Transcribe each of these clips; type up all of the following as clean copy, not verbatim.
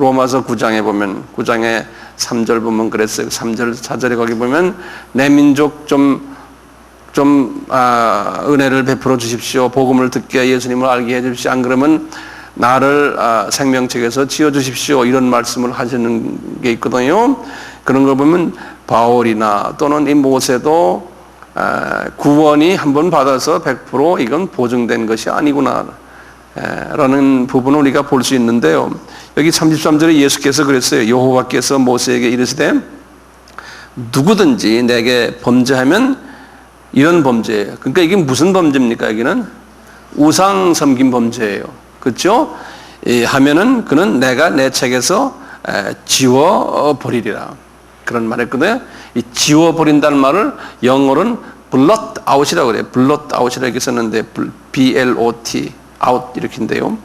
로마서 9장에 보면 9장에 3절 보면 그랬어요. 3절 4절에 거기 보면 내 민족 은혜를 베풀어 주십시오. 복음을 듣게 예수님을 알게 해 주십시오. 안 그러면 나를 생명책에서 지어 주십시오. 이런 말씀을 하시는 게 있거든요. 그런 걸 보면 바울이나 또는 이 모세도 구원이 한번 받아서 100% 이건 보증된 것이 아니구나 라는 부분을 우리가 볼 수 있는데요. 여기 33절에 예수께서 그랬어요. 여호와께서 모세에게 이르시되 누구든지 내게 범죄하면 이런 범죄예요. 그러니까 이게 무슨 범죄입니까? 여기는 우상 섬긴 범죄예요. 그렇죠? 하면은 그는 내가 내 책에서 지워버리리라 그런 말 했거든요. 이 지워버린다는 말을 영어로는 blot out이라고 그래요. blot out이라고 이렇게 썼는데 B-L-O-T out 이렇게인데요.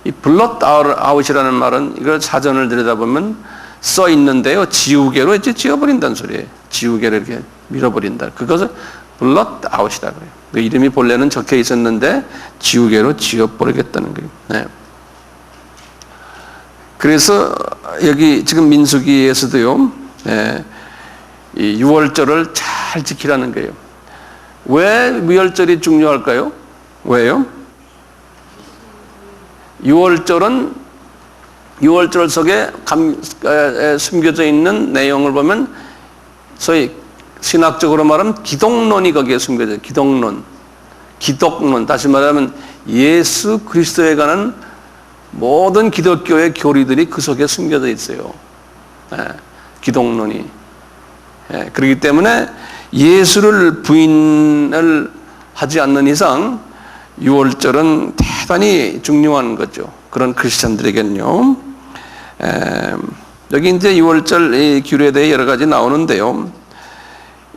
이 blot out이라는 말은 이걸 사전을 들여다보면 써 있는데요. 지우개로 이제 지워버린다는 소리예요. 지우개를 이렇게 밀어버린다. 그것을 blot out이라고 해요. 그 이름이 본래는 적혀 있었는데 지우개로 지워버리겠다는 거예요. 네. 그래서 여기 지금 민수기에서도요. 네. 이 6월절을 잘 지키라는 거예요. 왜 6월절이 중요할까요? 왜요? 6월절은 6월절 속에 숨겨져 있는 내용을 보면 소위 신학적으로 말하면 기독론이 거기에 숨겨져 있어요. 기독론. 다시 말하면 예수 그리스도에 관한 모든 기독교의 교리들이 그 속에 숨겨져 있어요. 기독론이. 그렇기 때문에 예수를 부인을 하지 않는 이상 6월절은 대단히 중요한 거죠. 그런 크리스천들에게는요. 여기 이제 6월절 규례에 대해 여러 가지 나오는데요.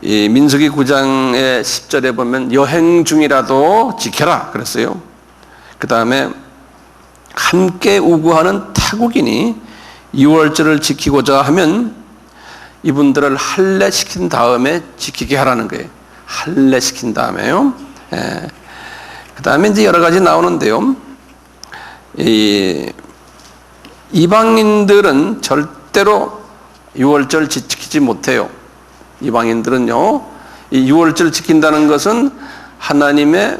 이 민수기 9장의 10절에 보면 여행 중이라도 지켜라 그랬어요. 그 다음에 함께 우구하는 타국인이 6월절을 지키고자 하면 이분들을 할례시킨 다음에 지키게 하라는 거예요. 할례시킨 다음에요. 그 다음에 이제 여러 가지 나오는데요. 이방인들은 절대로 6월절 지키지 못해요. 이방인들은요. 이 6월절 지킨다는 것은 하나님의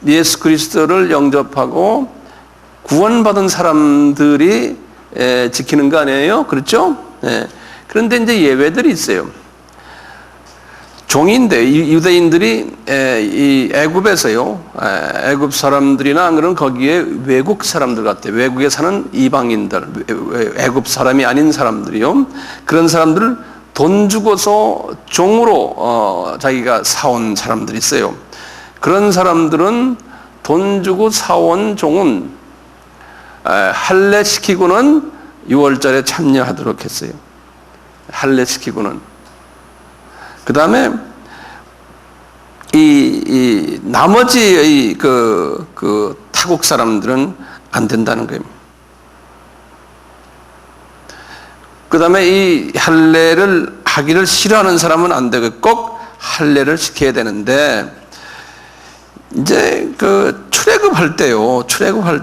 예수 그리스도를 영접하고 구원받은 사람들이 지키는 거 아니에요? 그렇죠? 그런데 이제 예외들이 있어요. 종인데 유대인들이 이 애굽에서요, 애굽 사람들이나 안 그러면 거기에 외국 사람들 같아요. 외국에 사는 이방인들, 애굽 사람이 아닌 사람들이요. 그런 사람들을 돈 주고서 종으로 자기가 사온 사람들이 있어요. 그런 사람들은 돈 주고 사온 종은 할례시키고는 6월절에 참여하도록 했어요. 할례시키고는. 그 다음에 이 나머지의 그 타국 사람들은 안 된다는 거예요. 그 다음에 이 할례를 하기를 싫어하는 사람은 안 되고 꼭 할례를 시켜야 되는데, 이제 그 출애굽할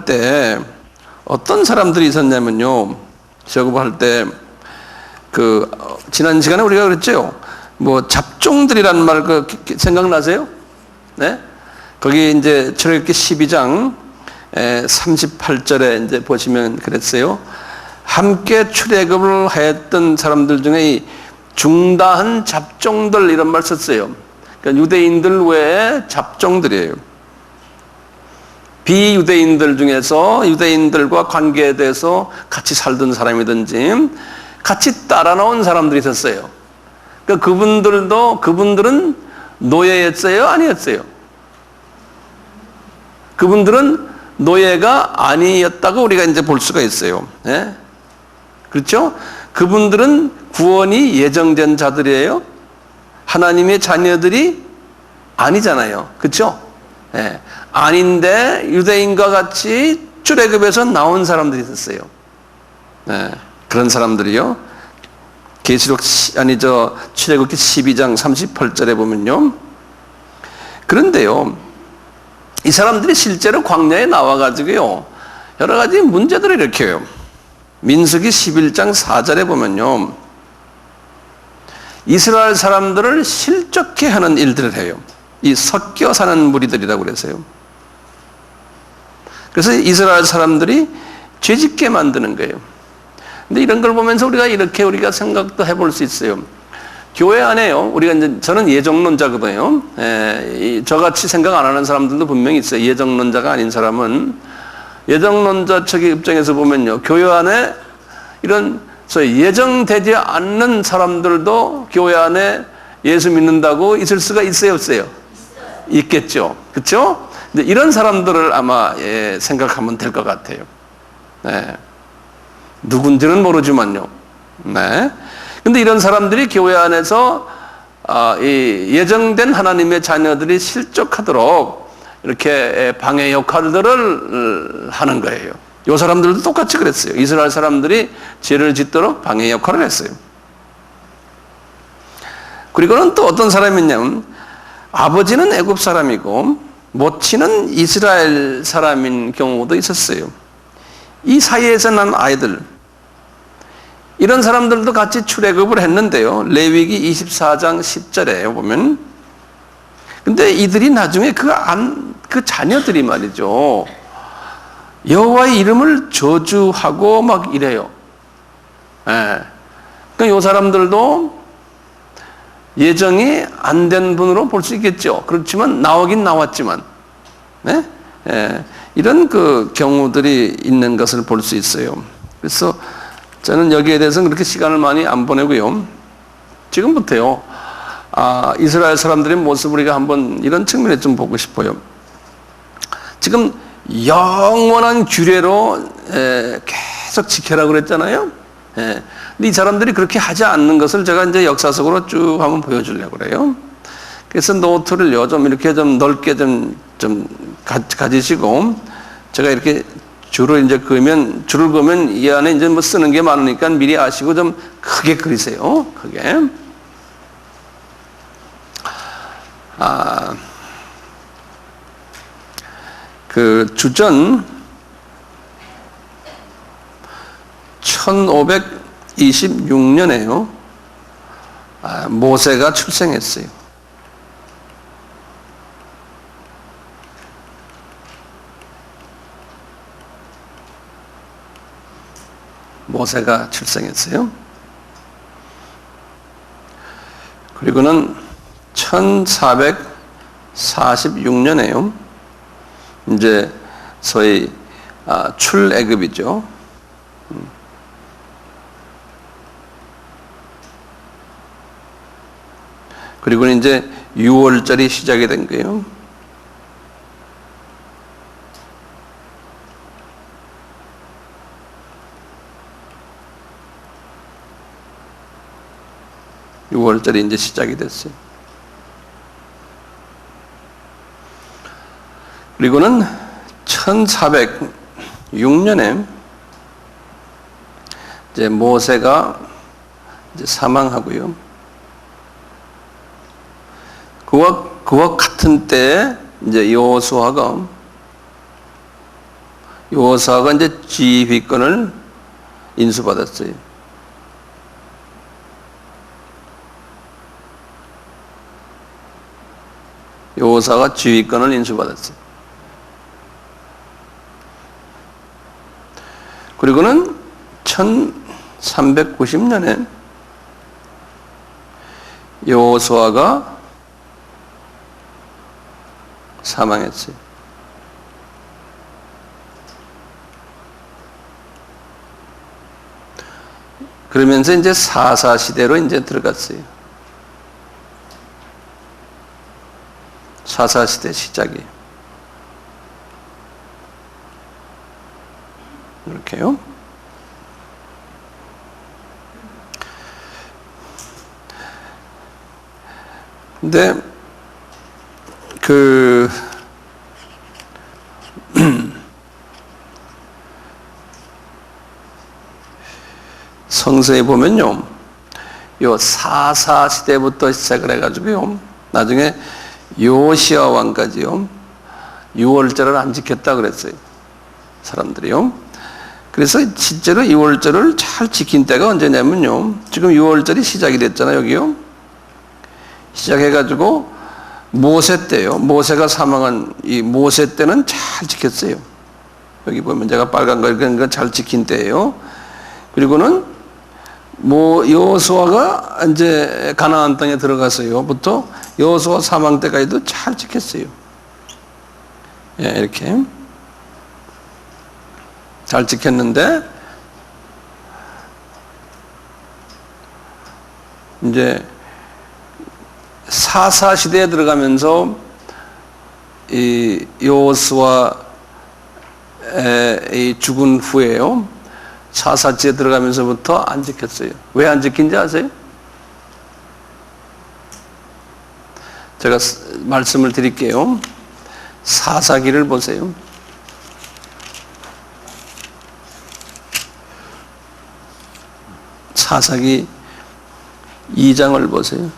때 어떤 사람들이 있었냐면요. 출애굽할 때 지난 시간에 우리가 그랬죠. 뭐 잡종들이라는 말 생각나세요? 네? 거기 이제 출애굽기 12장 38절에 이제 보시면 그랬어요. 함께 출애굽을 하였던 사람들 중에 이 중다한 잡종들 이런 말 썼어요. 그러니까 유대인들 외에 잡종들이에요. 비유대인들 중에서 유대인들과 관계돼서 같이 살던 사람이든지 같이 따라 나온 사람들이 있었어요. 그러니까 그분들은 노예였어요? 아니었어요? 그분들은 노예가 아니었다고 우리가 이제 볼 수가 있어요. 네? 그렇죠? 그분들은 구원이 예정된 자들이에요. 하나님의 자녀들이 아니잖아요. 그렇죠? 네. 아닌데 유대인과 같이 출애굽에서 나온 사람들이 있었어요. 네. 그런 사람들이요. 출애굽기 12장 38절에 보면요. 그런데요, 이 사람들이 실제로 광야에 나와가지고요, 여러 가지 문제들을 일으켜요. 민수기 11장 4절에 보면요, 이스라엘 사람들을 실족해 하는 일들을 해요. 이 섞여 사는 무리들이라고 그래서요. 그래서 이스라엘 사람들이 죄짓게 만드는 거예요. 근데 이런 걸 보면서 우리가 생각도 해볼 수 있어요. 교회 안에요, 저는 예정론자거든요. 저같이 생각 안 하는 사람들도 분명히 있어요. 예정론자가 아닌 사람은. 예정론자 측의 입장에서 보면요, 교회 안에 이런 소위 예정되지 않는 사람들도 교회 안에 예수 믿는다고 있을 수가 있어요, 없어요? 있겠죠. 그렇죠? 근데 이런 사람들을 아마 생각하면 될 것 같아요. 네. 누군지는 모르지만요. 네. 근데 이런 사람들이 교회 안에서 이 예정된 하나님의 자녀들이 실족하도록 이렇게 방해 역할들을 하는 거예요. 이 사람들도 똑같이 그랬어요. 이스라엘 사람들이 죄를 짓도록 방해 역할을 했어요. 그리고는 또 어떤 사람이 있냐면, 아버지는 애굽 사람이고 모친은 이스라엘 사람인 경우도 있었어요. 이 사이에서 난 아이들, 이런 사람들도 같이 출애굽을 했는데요. 레위기 24장 10절에 보면, 근데 이들이 나중에 그 자녀들이 말이죠, 여호와의 이름을 저주하고 막 이래요. 그러니까 이 사람들도 예정이 안 된 분으로 볼 수 있겠죠. 그렇지만 나오긴 나왔지만, 네? 이런 그 경우들이 있는 것을 볼 수 있어요. 그래서 저는 여기에 대해서는 그렇게 시간을 많이 안 보내고요. 지금부터요, 이스라엘 사람들의 모습을 우리가 한번 이런 측면에 좀 보고 싶어요. 지금 영원한 규례로 계속 지켜라고 그랬잖아요. 근데 이 사람들이 그렇게 하지 않는 것을 제가 이제 역사 속으로 쭉 한번 보여주려고 그래요. 그래서 노트를요, 좀 이렇게 좀 넓게 좀 가지시고, 제가 이렇게 줄을 그으면 이 안에 이제 뭐 쓰는 게 많으니까 미리 아시고 좀 크게 그리세요. 크게. 그 주전 1526년에요. 모세가 출생했어요. 모세가 출생했어요. 그리고는 1446년에요. 이제 소위 출애굽이죠. 그리고는 이제 6월절이 시작이 된 거예요. (6월절이) 이제 시작이 됐어요. 그리고는 1406년에 이제 모세가 이제 사망하고요. 그와 같은 때에 이제 여호수아가 이제 지휘권을 인수받았어요. 여호수아가 지휘권을 인수받았어요. 그리고는 1390년에 여호수아가 사망했어요. 그러면서 이제 사사시대로 이제 들어갔어요. 사사시대 시작이. 이렇게요. 근데 성서에 보면요, 요 사사시대부터 시작을 해가지고요, 나중에 요시야 왕까지요 6월절을 안 지켰다 그랬어요, 사람들이요. 그래서 실제로 6월절을 잘 지킨 때가 언제냐면요. 지금 6월절이 시작이 됐잖아요, 여기요. 시작해가지고 모세 때요. 모세가 사망한 이 모세 때는 잘 지켰어요. 여기 보면 제가 빨간 거 읽은 거 잘 지킨 때예요. 그리고는 여호수아가 이제 가나안 땅에 들어가서요부터 여호수아 사망 때까지도 잘 지켰어요. 예, 이렇게 잘 지켰는데 이제 사사 시대에 들어가면서 이 여호수아 죽은 후에요. 사사지에 들어가면서부터 안 지켰어요. 왜 안 지킨지 아세요? 제가 말씀을 드릴게요. 사사기를 보세요. 사사기 2장을 보세요.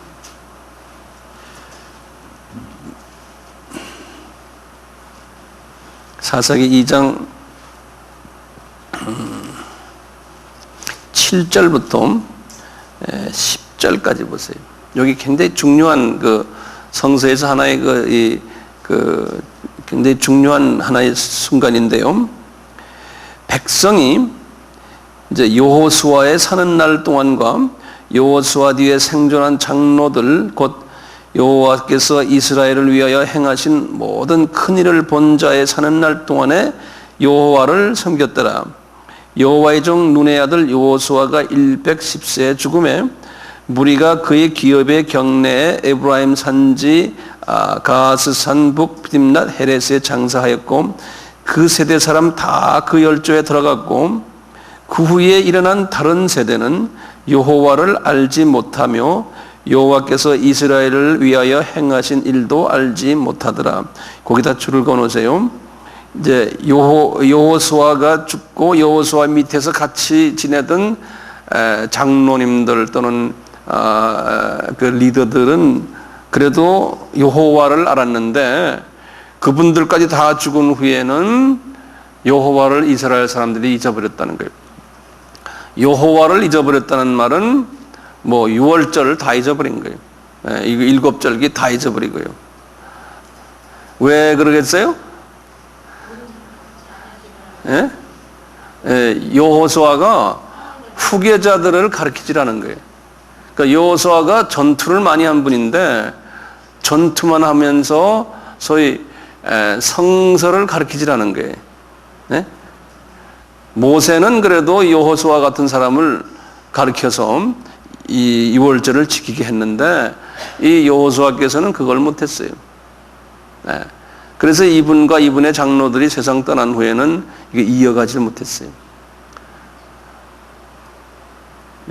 사사기 2장 7절부터 10절까지 보세요. 여기 굉장히 중요한 그 성서에서 하나의 굉장히 중요한 하나의 순간인데요. 백성이 이제 여호수아의 사는 날 동안과 여호수아 뒤에 생존한 장로들 곧 여호와께서 이스라엘을 위하여 행하신 모든 큰 일을 본 자의 사는 날 동안에 여호와를 섬겼더라. 여호와의 종 눈의 아들 여호수아가 110세에 죽음에 무리가 그의 기업의 경내에 에브라임 산지 가스산 북 딥낫 헤레스에 장사하였고 그 세대 사람 다 그 열조에 들어갔고 그 후에 일어난 다른 세대는 여호와를 알지 못하며 여호와께서 이스라엘을 위하여 행하신 일도 알지 못하더라. 거기다 줄을 그어놓으세요. 이제 여호수아가 죽고 여호수아 밑에서 같이 지내던 장로님들 또는 그 리더들은 그래도 여호와를 알았는데 그분들까지 다 죽은 후에는 여호와를 이스라엘 사람들이 잊어버렸다는 거예요. 여호와를 잊어버렸다는 말은 6월절을 다 잊어버린 거예요. 이거 7절기 다 잊어버리고요. 왜 그러겠어요? 예? 여호수아가 후계자들을 가르치지라는 거예요. 그러니까 여호수아가 전투를 많이 한 분인데 전투만 하면서 소위 성서를 가르치지라는 거예요. 네? 모세는 그래도 여호수아 같은 사람을 가르쳐서 이 6월절을 지키게 했는데 이 여호수아께서는 그걸 못했어요. 네. 그래서 이분과 이분의 장로들이 세상 떠난 후에는 이게 이어가지 못했어요.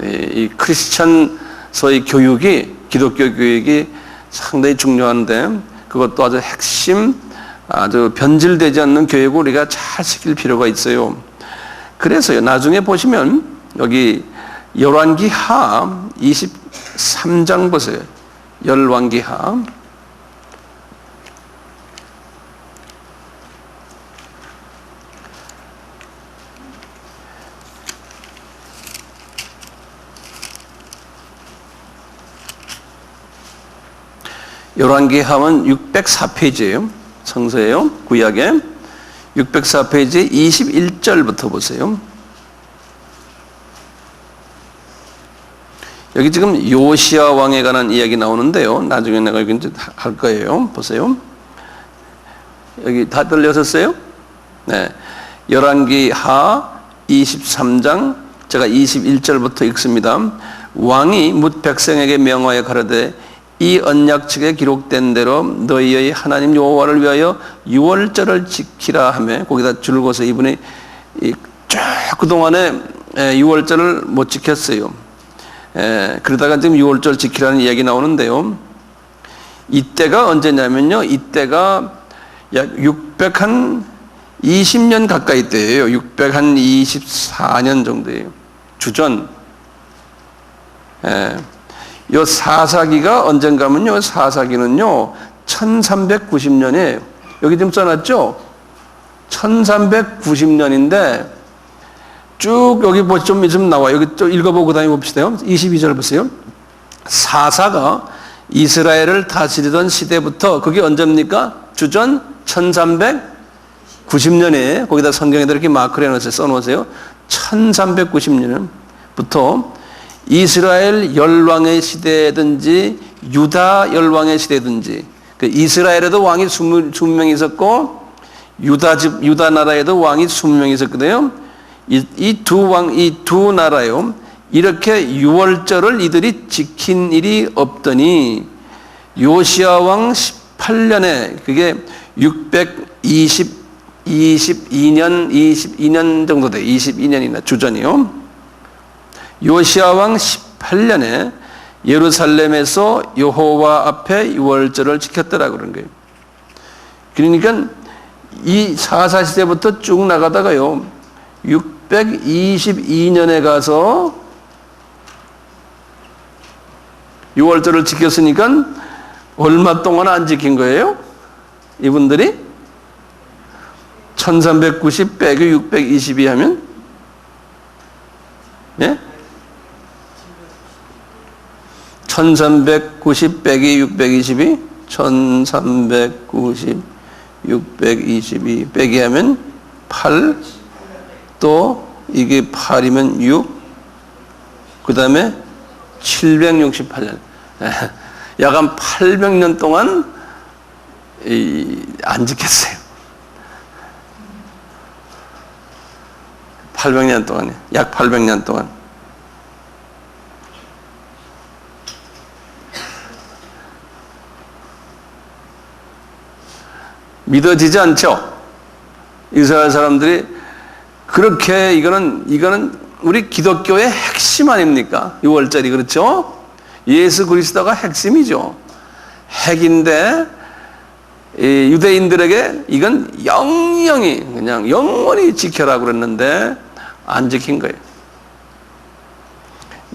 이 크리스찬 소위 교육이 기독교 교육이 상당히 중요한데 그것도 아주 핵심 아주 변질되지 않는 교육을 우리가 잘 시킬 필요가 있어요. 그래서요 나중에 보시면 여기 열왕기하 23장 보세요. 열왕기하 열왕기하면 604페이지예요. 성서예요. 구약에 604페이지 21절부터 보세요. 여기 지금 요시야 왕에 관한 이야기 나오는데요. 나중에 내가 여기 이제 할 거예요. 보세요. 여기 다 들렸었어요? 네. 열왕기하 23장 제가 21절부터 읽습니다. 왕이 뭇 백성에게 명하여 가로되 이 언약책에 기록된 대로 너희의 하나님 여호와를 위하여 6월절을 지키라 하며 거기다 줄을 그어서 이분이 쭉 그동안에 6월절을 못 지켰어요. 그러다가 지금 6월절 지키라는 이야기 나오는데요. 이때가 언제냐면요. 이때가 약 620년 가까이 때예요. 624년 정도예요. 주전. 요 사사기가 언젠가면요. 사사기는요. 1390년이에요. 여기 지금 써놨죠? 1390년인데 쭉 여기 좀 있으면 나와요. 여기 좀 읽어보고 그다음에 봅시다요. 22절 보세요. 사사가 이스라엘을 다스리던 시대부터 그게 언제입니까? 주전 1390년에 거기다 성경에다 이렇게 마크를 해놓으세요. 써놓으세요. 1390년부터 이스라엘 열왕의 시대든지 유다 열왕의 시대든지 그 이스라엘에도 왕이 20명 있었고 유다 나라에도 왕이 20명 있었거든요. 이 두 나라요. 이렇게 유월절을 이들이 지킨 일이 없더니 요시야 왕 18년에 그게 622년 정도 돼. 22년이나 주전이요. 요시야 왕 18년에 예루살렘에서 여호와 앞에 유월절을 지켰더라 그런 거예요. 그러니까 이 사사 시대부터 쭉 나가다가요. 622년에 가서 유월절을 지켰으니까 얼마 동안 안 지킨 거예요? 이분들이 1390 빼기 622 하면 예? 1390 빼기 622 1390 622 빼기 하면 8 또 이게 8이면 6 그 다음에 768년 약 한 800년 동안 안 지켰어요. 800년 동안이요. 약 800년 동안. 믿어지지 않죠? 이스라엘 사람들이 그렇게 이거는 우리 기독교의 핵심 아닙니까? 6월절이 그렇죠? 예수 그리스도가 핵심이죠. 핵인데 유대인들에게 이건 그냥 영원히 지켜라 그랬는데 안 지킨 거예요.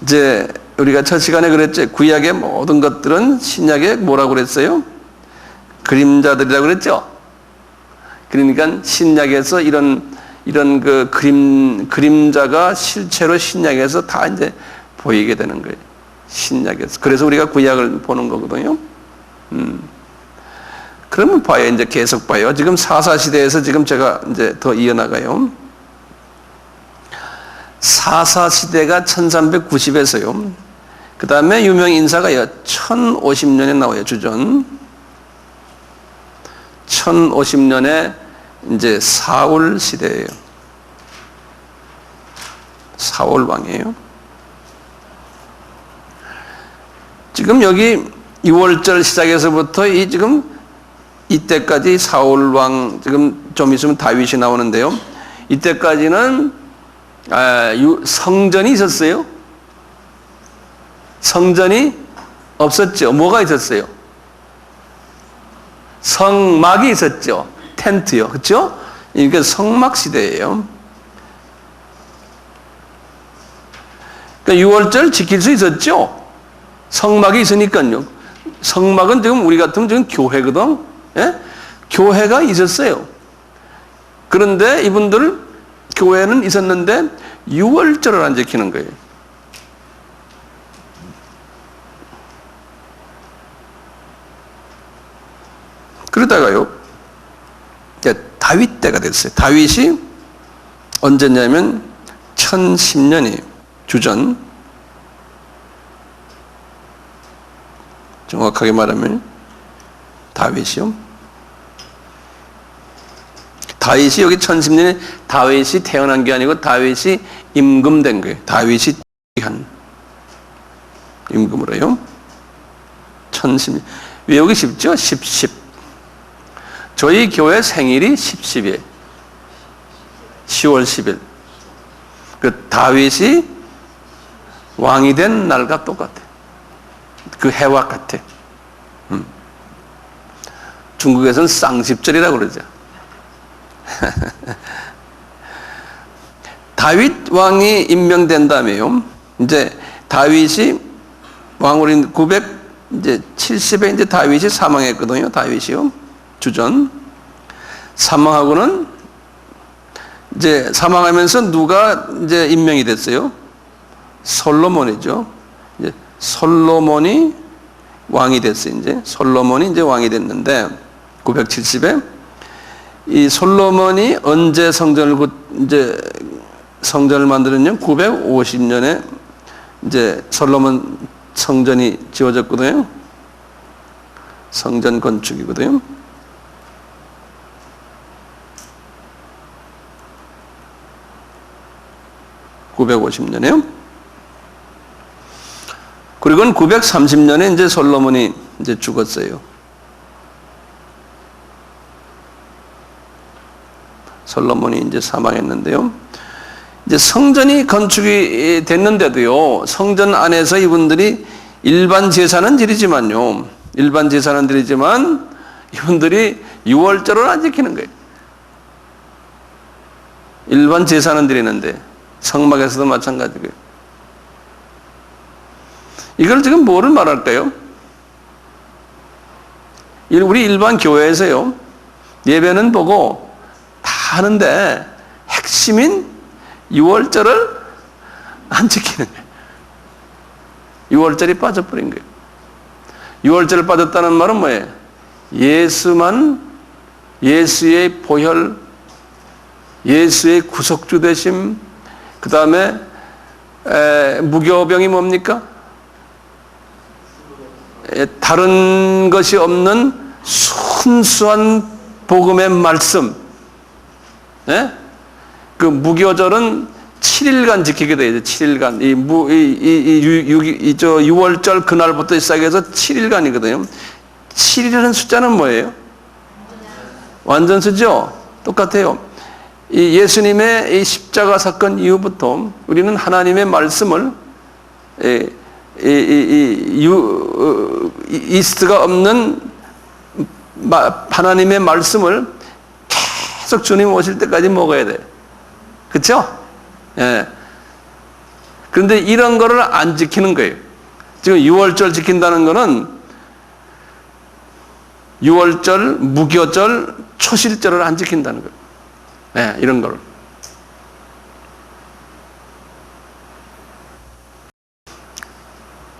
이제 우리가 첫 시간에 그랬죠. 구약의 모든 것들은 신약에 뭐라고 그랬어요? 그림자들이라고 그랬죠. 그러니까 신약에서 이런 그 그림자가 실체로 신약에서 다 이제 보이게 되는 거예요. 신약에서. 그래서 우리가 구약을 보는 거거든요. 그러면 봐요. 이제 계속 봐요. 지금 사사시대에서 지금 제가 이제 더 이어나가요. 사사시대가 1390에서요. 그 다음에 유명 인사가요. 1050년에 나와요. 주전. 1050년에 이제 사울 시대예요. 사울 왕이에요. 지금 여기 6월절 시작해서부터 지금 이때까지 사울 왕 지금 좀 있으면 다윗이 나오는데요. 이때까지는 성전이 있었어요. 성전이 없었죠. 뭐가 있었어요? 성막이 있었죠. 텐트요. 그렇죠? 이게 성막 시대예요. 그러니까 6월절 지킬 수 있었죠. 성막이 있으니까요. 성막은 지금 우리 같으면 지금 교회거든. 예? 교회가 있었어요. 그런데 이분들 교회는 있었는데 6월절을 안 지키는 거예요. 그러다가요. 다윗 때가 됐어요. 다윗이 언제냐면 1010년이에요. 주전. 정확하게 말하면 다윗이요. 다윗이 여기 1010년에 다윗이 태어난 게 아니고 다윗이 임금된 거예요. 다윗이 한 임금으로요. 1010년. 외우기 쉽죠? 10. 저희 교회 생일이 10이에요. 10월 10일. 그 다윗이 왕이 된 날과 똑같아. 그 해와 같아. 중국에서는 쌍십절이라고 그러죠. 다윗 왕이 임명된 다음에요. 이제 다윗이 왕으로 970에 이제 다윗이 사망했거든요. 다윗이요. 주전. 사망하고는 이제 사망하면서 누가 이제 임명이 됐어요? 솔로몬이죠. 이제 솔로몬이 왕이 됐어요. 이제 솔로몬이 이제 왕이 됐는데 970에 이 솔로몬이 언제 이제 성전을 만들었냐? 950년에 이제 솔로몬 성전이 지어졌거든요. 성전 건축이거든요. (950년에요) 그리고 930년에 이제 솔로몬이 이제 죽었어요. 솔로몬이 이제 사망했는데요. 이제 성전이 건축이 됐는데도요, 성전 안에서 이분들이 일반 제사는 드리지만 이분들이 유월절을 안 지키는 거예요. 일반 제사는 드리는데 성막에서도 마찬가지고요. 이걸 지금 뭐를 말할까요? 우리 일반 교회에서요, 예배는 보고 다 하는데 핵심인 유월절을 안 지키는 거예요. 유월절이 빠져버린 거예요. 유월절을 빠졌다는 말은 뭐예요? 예수의 보혈, 예수의 구속주 되심, 그 다음에 무교병이 뭡니까? 다른 것이 없는 순수한 복음의 말씀. 네? 그 무교절은 7일간 지키게 돼요. 7일간. 유월절 그날부터 시작해서 7일간이거든요. 7일이라는 숫자는 뭐예요? 완전수죠? 똑같아요. 이 예수님의 이 십자가 사건 이후부터 우리는 하나님의 말씀을 이스트가 없는 하나님의 말씀을 계속 주님 오실 때까지 먹어야 돼요. 그렇죠? 예. 그런데 이런 거를 안 지키는 거예요. 지금 유월절 지킨다는 거는 유월절, 무교절, 초실절을 안 지킨다는 거예요. 예, 이런 걸.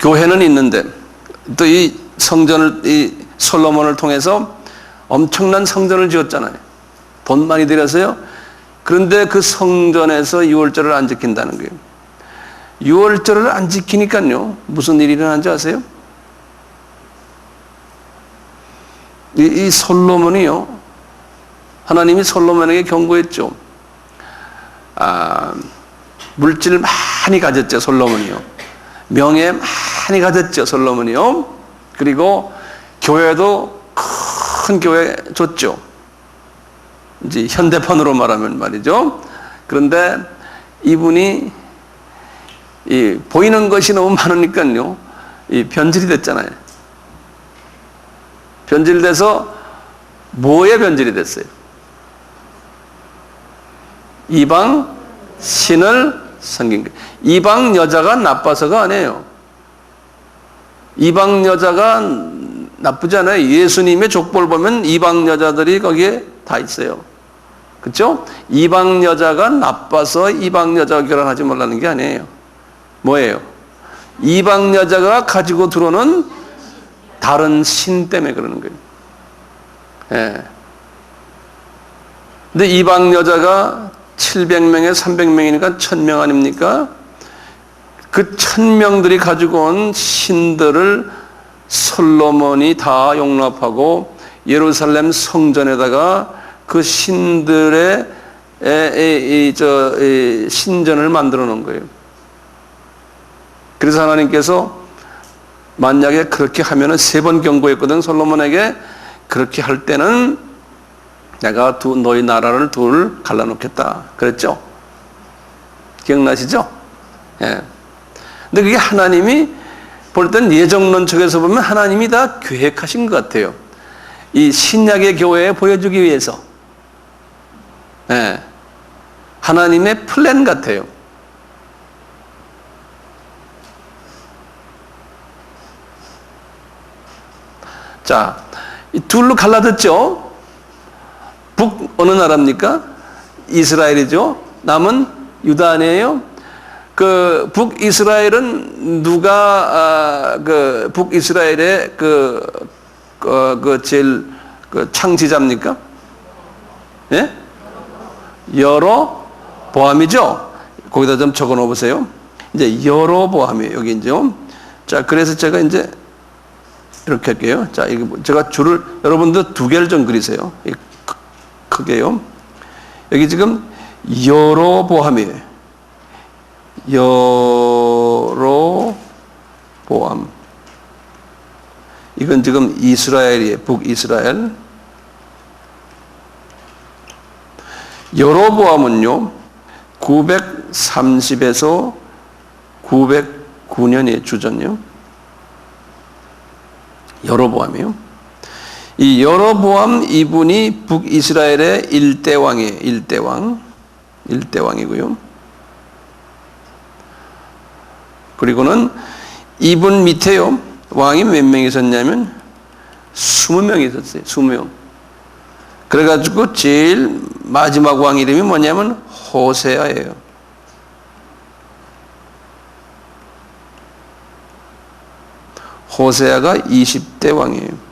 교회는 있는데 또 이 성전을, 이 솔로몬을 통해서 엄청난 성전을 지었잖아요. 돈 많이 들여서요. 그런데 그 성전에서 유월절을 안 지킨다는 거예요. 유월절을 안 지키니까요, 무슨 일이 일어난지 아세요? 이 솔로몬이요, 하나님이 솔로몬에게 경고했죠. 물질 많이 가졌죠, 솔로몬이요. 명예 많이 가졌죠, 솔로몬이요. 그리고 교회도 큰 교회 줬죠. 이제 현대판으로 말하면 말이죠. 그런데 이분이 보이는 것이 너무 많으니까요, 변질이 됐잖아요. 변질돼서 뭐에 변질이 됐어요? 이방 신을 섬긴 거예요. 이방 여자가 나빠서가 아니에요. 이방 여자가 나쁘지 않아요. 예수님의 족보를 보면 이방 여자들이 거기에 다 있어요. 그렇죠? 이방 여자가 나빠서 이방 여자와 결혼하지 말라는 게 아니에요. 뭐예요? 이방 여자가 가지고 들어오는 다른 신 때문에 그러는 거예요. 예. 근데 이방 여자가 700명에 300명이니까 1000명 아닙니까? 그 1000명들이 가지고 온 신들을 솔로몬이 다 용납하고 예루살렘 성전에다가 그 신들의 신전을 만들어 놓은 거예요. 그래서 하나님께서 만약에 그렇게 하면은 3번 경고했거든, 솔로몬에게. 그렇게 할 때는 내가 너희 나라를 둘 갈라놓겠다 그랬죠. 기억나시죠? 예. 근데 그게 하나님이 볼 땐 예정론 쪽에서 보면 하나님이 다 계획하신 것 같아요. 이 신약의 교회에 보여주기 위해서. 예. 하나님의 플랜 같아요. 자, 이 둘로 갈라졌죠? 북 어느 나라입니까? 이스라엘이죠. 남은 유다 아니에요? 그 북이스라엘은 누가 그 북이스라엘의 그 제일 그 창시자입니까? 예? 여로보암이죠. 거기다 좀 적어 놓어 보세요. 이제 여로보암이에요. 여기 이제. 자, 그래서 제가 이제 이렇게 할게요. 자, 이게 제가 줄을 여러분들 두 개를 좀 그리세요. 크게요. 여기 지금 여로보암이에요. 여로보암. 이건 지금 이스라엘이에요. 북이스라엘. 여로보암은요 930에서 909년의 주전요. 여로보암이요. 이 여로보암 이분이 북이스라엘의 일대왕이에요. 일대왕이고요. 그리고는 이분 밑에요. 왕이 몇 명 있었냐면 20명 있었어요. 20명. 그래가지고 제일 마지막 왕 이름이 뭐냐면 호세아예요. 호세아가 20대 왕이에요.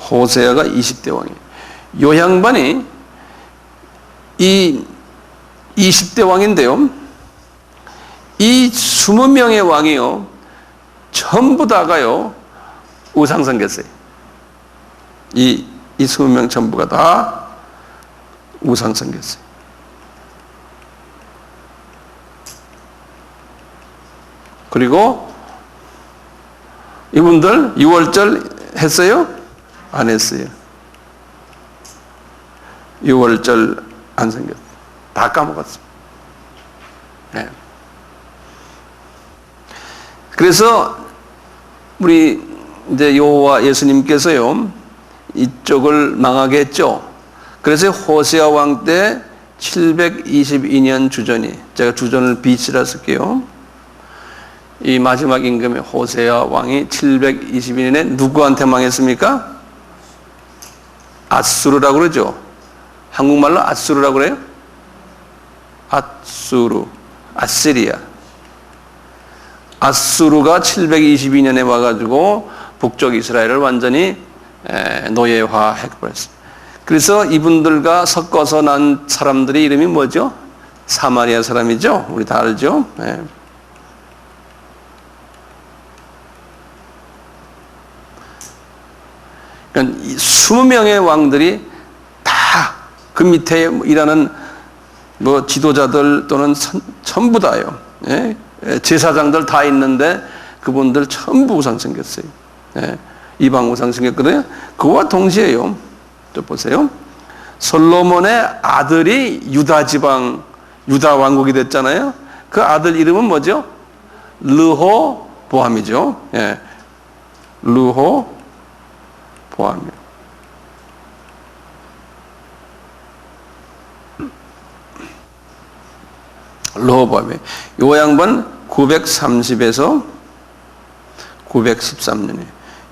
호세아가 20대 왕이에요. 요 양반이 이 20대 왕인데요. 이 20명의 왕이요. 전부 다가요. 우상숭배했어요. 이 20명 전부가 다 우상숭배했어요. 그리고 이분들 6월절 했어요? 안 했어요. 6월절 안 생겼어요. 다 까먹었어요. 네. 그래서 우리 이제 여호와 예수님께서요 이쪽을 망하게 했죠. 그래서 호세아 왕 때 722년 주전이, 제가 주전을 빛이라 쓸게요. 이 마지막 임금의 호세아 왕이 722년에 누구한테 망했습니까? 아수르라고 그러죠. 한국말로 아수르라고 그래요? 아수르, 아시리아. 아수르가 722년에 와가지고 북쪽 이스라엘을 완전히 노예화해버렸습니다. 그래서 이분들과 섞어서 난 사람들의 이름이 뭐죠? 사마리아 사람이죠. 우리 다 알죠. 네. 그러니까 20명의 왕들이 다 그 밑에 일하는 뭐 지도자들 또는 전부 다요. 예? 제사장들 다 있는데 그분들 전부 우상 생겼어요. 예? 이방 우상 생겼거든요. 그와 동시에요. 또 보세요. 솔로몬의 아들이 유다 지방, 유다 왕국이 됐잖아요. 그 아들 이름은 뭐죠? 르호보암이죠. 예. 르호보암이요. 르호보암이. 요 양반 930에서 913년에.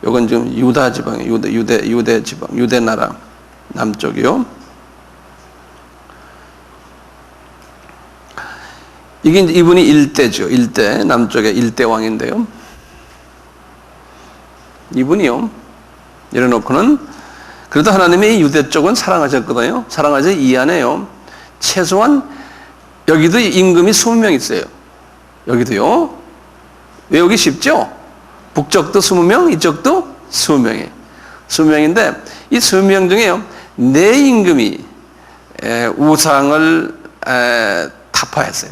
요건 지금 유다 지방이에요. 유대 지방, 유대 나라 남쪽이요. 이게 이분이 일대죠. 일대, 남쪽의 일대 왕인데요. 이분이요. 이래놓고는 그래도 하나님이 유대 쪽은 사랑하셨거든요. 사랑하셔서 이 안에요. 최소한 여기도 임금이 20명 있어요. 여기도요. 외우기 쉽죠? 북쪽도 20명, 이쪽도 20명이에요. 20명인데 이 20명 중에요. 네 임금이 우상을 타파했어요.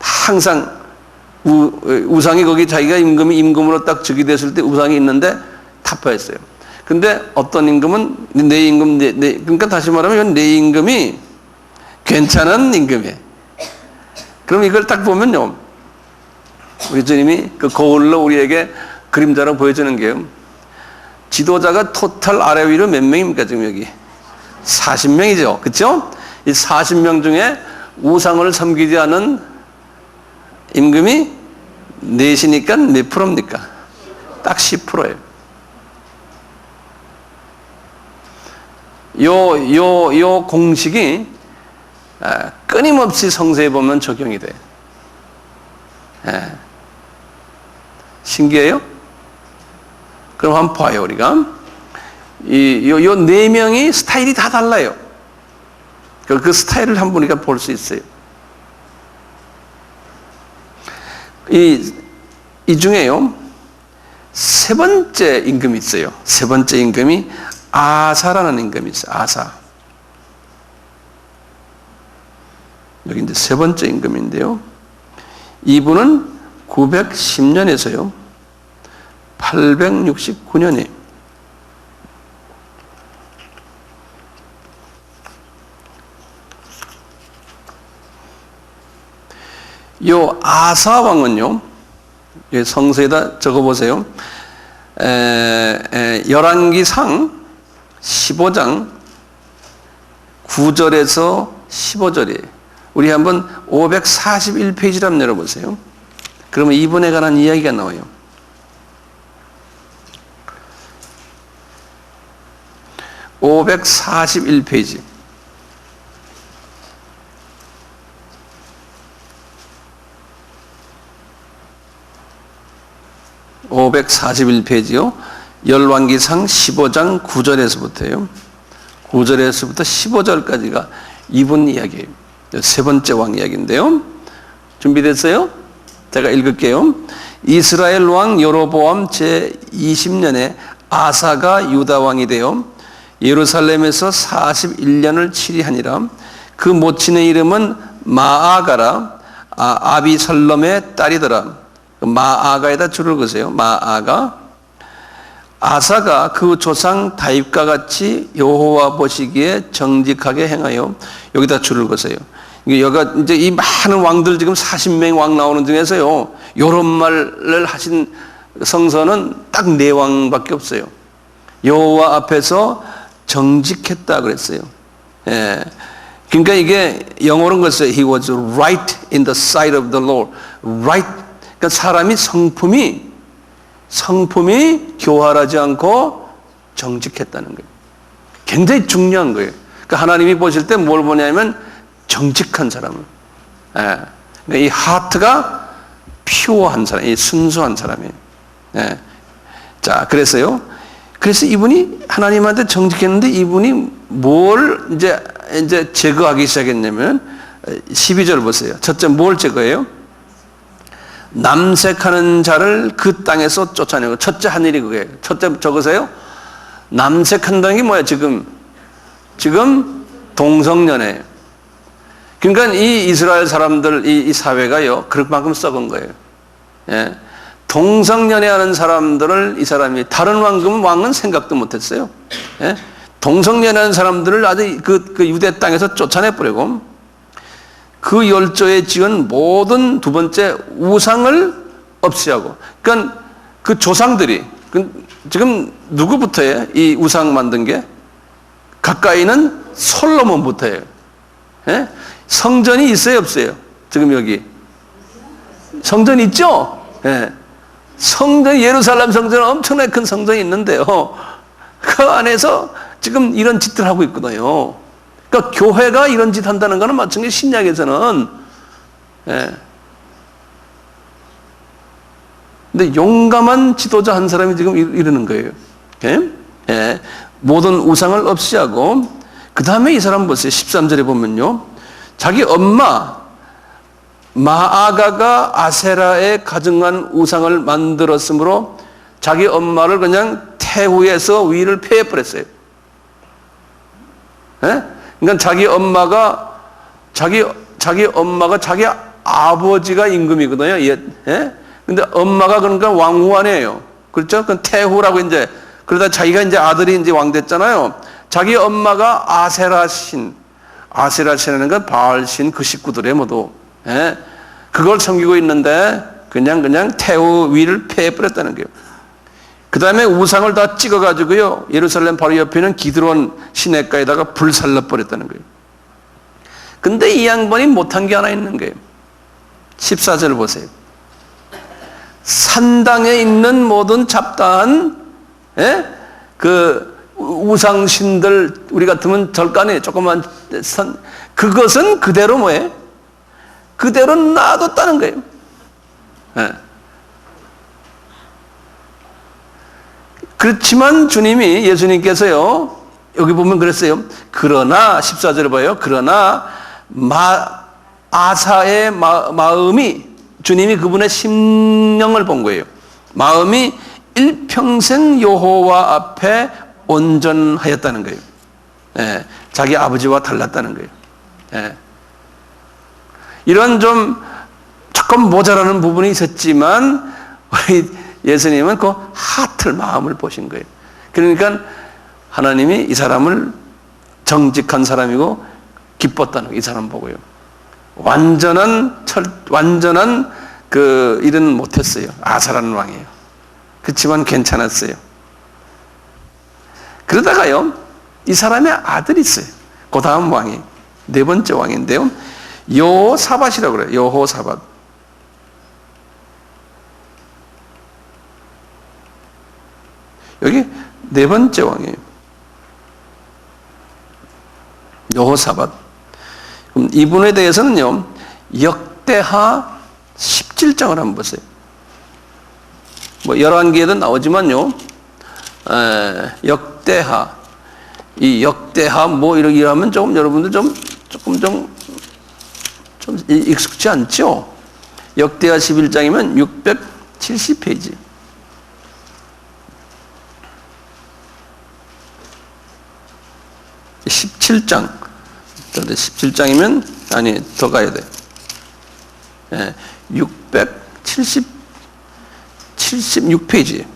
항상 우상이 거기 자기가 임금으로 딱 즉위 됐을 때 우상이 있는데 타파했어요. 근데 어떤 임금은 네 임금, 그러니까 다시 말하면 네 임금이 괜찮은 임금이에요. 그럼 이걸 딱 보면요. 우리 주님이 그 거울로 우리에게 그림자로 보여주는 게요. 지도자가 토탈 아래 위로 몇 명입니까, 지금 여기? 40명이죠. 그쵸? 이 40명 중에 우상을 섬기지 않은 임금이 넷이니까 몇 프로입니까? 딱 10%예요. 요 공식이 끊임없이 성서에 보면 적용이 돼. 신기해요? 그럼 한번 봐요, 우리가. 요 네 명이 스타일이 다 달라요. 그 스타일을 한번 우리가 볼 수 있어요. 이 중에요, 세 번째 임금이 있어요. 세 번째 임금이 아사라는 임금이 있어요. 아사. 여기 이제 세 번째 임금인데요. 이분은 910년에서요, 869년에 요 아사 왕은요, 성서에다 적어보세요. 열왕기상 15장 9절에서 15절이에요. 우리 한번 541페이지를 한번 열어보세요. 그러면 이분에 관한 이야기가 나와요. 541페이지. (541페이지요) 열왕기상 15장 9절에서부터요. 9절에서부터 15절까지가 이분 이야기예요. 세 번째 왕 이야기인데요. 준비됐어요? 제가 읽을게요. 이스라엘 왕 여로보암 제20년에 아사가 유다 왕이 되어 예루살렘에서 41년을 치리하니라. 그 모친의 이름은 마아가라. 아비살롬의 딸이더라. 마아가에다 줄을 그으세요. 마아가. 아사가 그 조상 다윗과 같이 여호와 보시기에 정직하게 행하여, 여기다 줄을 그으세요. 여기가 이제 이 많은 왕들 지금 40명 왕 나오는 중에서요, 요런 말을 하신 성서는 딱 4왕밖에 없어요. 여호와 앞에서 정직했다 그랬어요. 예. 그러니까 이게 영어로는 그랬어요. He was right in the sight of the Lord. Right. 그러니까 사람이 성품이 교활하지 않고 정직했다는 거예요. 굉장히 중요한 거예요. 그러니까 하나님이 보실 때 뭘 보냐면 정직한 사람을. 예. 그러니까 이 하트가 퓨어한 사람, 이 순수한 사람이에요. 예. 자, 그래서 이분이 하나님한테 정직했는데 이분이 뭘 이제 제거하기 시작했냐면 12절 보세요. 첫째 뭘 제거해요? 남색하는 자를 그 땅에서 쫓아내고, 첫째 한 일이 그거예요. 첫째 적으세요. 남색한다는 게 뭐야? 지금 동성연애예요. 그러니까 이 이스라엘 사람들 이 사회가요, 그만큼 썩은 거예요. 예. 동성연애하는 사람들을 이 사람이, 다른 왕은 생각도 못했어요. 예? 동성연애하는 사람들을 아주 그 유대 땅에서 쫓아내버리고, 그 열조에 지은 모든, 두 번째 우상을 없애하고, 그러니까 그 조상들이 지금 누구부터예요? 이 우상 만든 게 가까이는 솔로몬부터예요. 예? 성전이 있어요, 없어요? 지금 여기 성전 있죠? 예. 성전, 예루살렘 성전은 엄청나게 큰 성전이 있는데요, 그 안에서 지금 이런 짓들 하고 있거든요. 그러니까 교회가 이런 짓 한다는 것은 마찬가지 신약에서는. 예. 근데 용감한 지도자 한 사람이 지금 이러는 거예요. 예? 예. 모든 우상을 없애하고, 그 다음에 이 사람 보세요. 13절에 보면요, 자기 엄마 마아가가 아세라에 가증한 우상을 만들었으므로 자기 엄마를 그냥 태후에서 위를 폐해버렸어요. 예? 그러니까 자기 엄마가 자기 아버지가 임금이거든요. 예? 근데 엄마가 그러니까 왕후 아니에요. 그렇죠? 그 태후라고 이제, 그러다 자기가 이제 아들이 이제 왕 됐잖아요. 자기 엄마가 아세라신이라는 건 바알신 그 식구들의 모두. 예? 그걸 섬기고 있는데 그냥 태후 위를 폐해버렸다는 거예요. 그 다음에 우상을 다 찍어가지고요, 예루살렘 바로 옆에 있는 기드론 시내가에다가 불살라버렸다는 거예요. 근데 이 양반이 못한 게 하나 있는 거예요. 14절 보세요. 산당에 있는 모든 잡다한, 예? 그 우상신들 우리 같으면 절간에 조그만 선, 그것은 그대로 뭐예요? 그대로 놔뒀다는 거예요. 네. 그렇지만 예수님께서요, 여기 보면 그랬어요. 그러나 14절에 봐요. 그러나 아사의 마음이, 주님이 그분의 심령을 본 거예요. 마음이 일평생 여호와 앞에 온전하였다는 거예요. 예, 자기 아버지와 달랐다는 거예요. 예. 이런 좀 조금 모자라는 부분이 있었지만 우리 예수님은 그 하트를, 마음을 보신 거예요. 그러니까 하나님이 이 사람을 정직한 사람이고 기뻤다는 거예요. 이 사람 보고요. 완전한 그 일은 못했어요. 아사라는 왕이에요. 그렇지만 괜찮았어요. 그러다가요, 이 사람의 아들이 있어요. 그 다음 왕이, 네 번째 왕인데요. 여호사밧이라고 그래요. 여호사밧. 여기 네 번째 왕이에요. 여호사밧. 그럼 이분에 대해서는요, 역대하 17장을 한번 보세요. 뭐 열왕기에도 나오지만요, 이 역대하 뭐 이렇게 하면 조금 여러분들 조금 익숙지 않죠? 역대하 11장이면 670페이지. 17장. 17장이면, 아니, 더 가야 돼. 76페이지.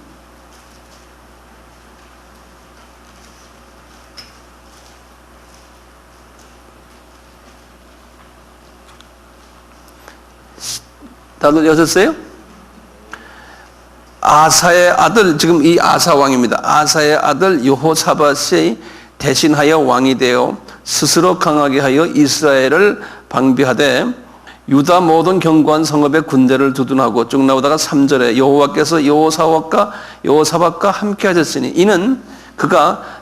다들 여셨어요? 아사의 아들, 지금 이 아사 왕입니다. 아사의 아들 여호사밧이 대신하여 왕이 되어 스스로 강하게 하여 이스라엘을 방비하되 유다 모든 견고한 성읍의 군대를 두둔하고 쭉 나오다가 3절에 여호와께서 여호사밧과 함께 하셨으니 이는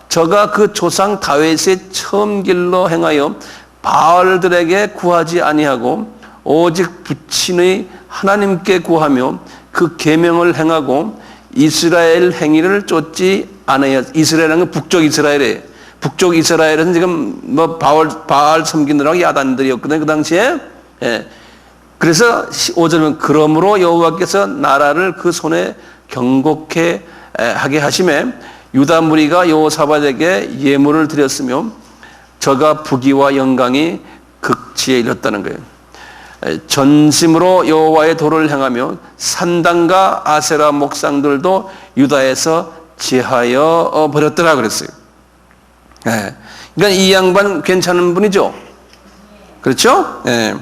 저가 그 조상 다윗의 처음 길로 행하여 바알들에게 구하지 아니하고 오직 부친의 하나님께 구하며 그 계명을 행하고 이스라엘 행위를 쫓지 않아야. 이스라엘은 북쪽 이스라엘이에요. 북쪽 이스라엘은 지금 뭐 바알 섬기느라고 야단들이었거든요, 그 당시에. 예. 그래서 5절은 그러므로 여호와께서 나라를 그 손에 경고케 하게 하심에 유다 무리가 여호사밧에게 예물을 드렸으며 저가 부귀와 영광이 극치에 이르렀다는 거예요. 전심으로 여호와의 도를 행하며 산당과 아세라 목상들도 유다에서 제하여 버렸더라 그랬어요. 예. 그러니까 이 양반 괜찮은 분이죠. 그렇죠? 예.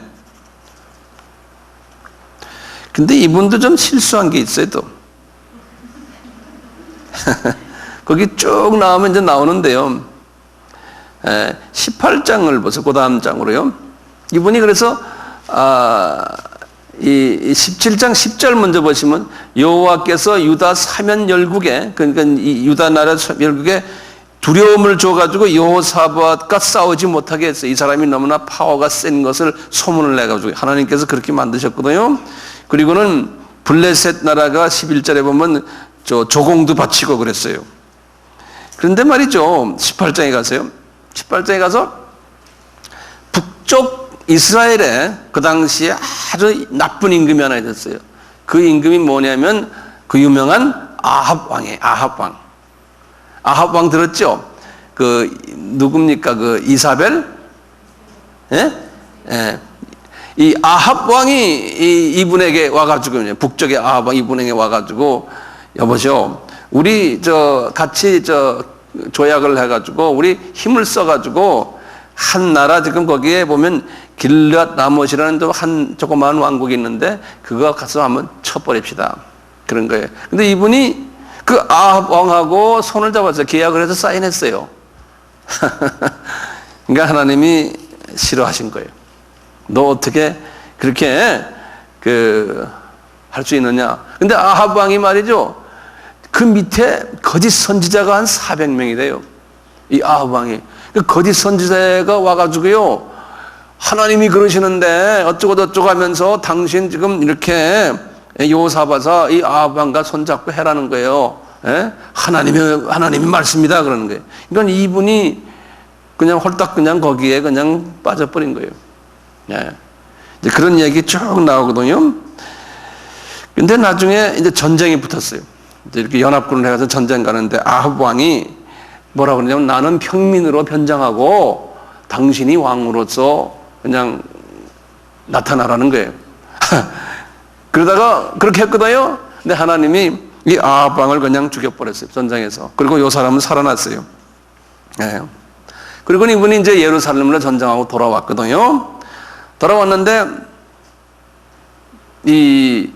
근데 이분도 좀 실수한 게 있어요, 또. 거기 쭉 나오면 이제 나오는데요. 18장을 보세요. 그 다음 장으로요. 이분이 그래서, 이 17장 10절 먼저 보시면 여호와께서 유다 사면 열국에, 그러니까 이 유다 나라 열국에 두려움을 줘가지고 여호사밧과 싸우지 못하게 했어요. 이 사람이 너무나 파워가 센 것을 소문을 내가지고 하나님께서 그렇게 만드셨거든요. 그리고는 블레셋 나라가 11절에 보면 조공도 바치고 그랬어요. 그런데 말이죠. 18장에 가세요. 18장에 가서 북쪽 이스라엘에 그 당시에 아주 나쁜 임금이 하나 있었어요. 그 임금이 뭐냐면 그 유명한 아합 왕이에요. 아합 왕. 아합 왕 들었죠? 그 누굽니까? 그 이사벨? 예? 예. 이 아합 왕이 이분에게 와가지고, 북쪽의 아합 왕 이분에게 와가지고, 여보시오, 우리 같이 조약을 해가지고 우리 힘을 써가지고 한 나라, 지금 거기에 보면 길앗 라못이라는 또 한 조그마한 왕국이 있는데 그거 가서 한번 쳐버립시다. 그런 거예요. 근데 이분이 그 아합 왕하고 손을 잡아서 계약을 해서 사인했어요. 그러니까 하나님이 싫어하신 거예요. 너 어떻게 그렇게 할 수 있느냐? 근데 아합 왕이 말이죠. 그 밑에 거짓 선지자가 한 400명이 돼요. 이 아합 왕이. 그 거짓 선지자가 와가지고요, 하나님이 그러시는데 어쩌고 저쩌고 하면서 당신 지금 이렇게 여호사밧아 이 아합 왕과 손잡고 해라는 거예요. 예? 하나님의 말씀이다 그러는 거예요. 그러니까 이분이 그냥 홀딱 그냥 거기에 그냥 빠져버린 거예요. 예. 이제 그런 얘기 쭉 나오거든요. 근데 나중에 이제 전쟁이 붙었어요. 이제 이렇게 연합군을 해가지고 전쟁 가는데 아합 왕이 뭐라고 그러냐면 나는 평민으로 변장하고 당신이 왕으로서 그냥 나타나라는 거예요. 그러다가 그렇게 했거든요. 근데 하나님이 이 아합 왕을 그냥 죽여버렸어요. 전장에서. 그리고 이 사람은 살아났어요. 예. 그리고 이분이 이제 예루살렘으로 전쟁하고 돌아왔거든요. 돌아왔는데 이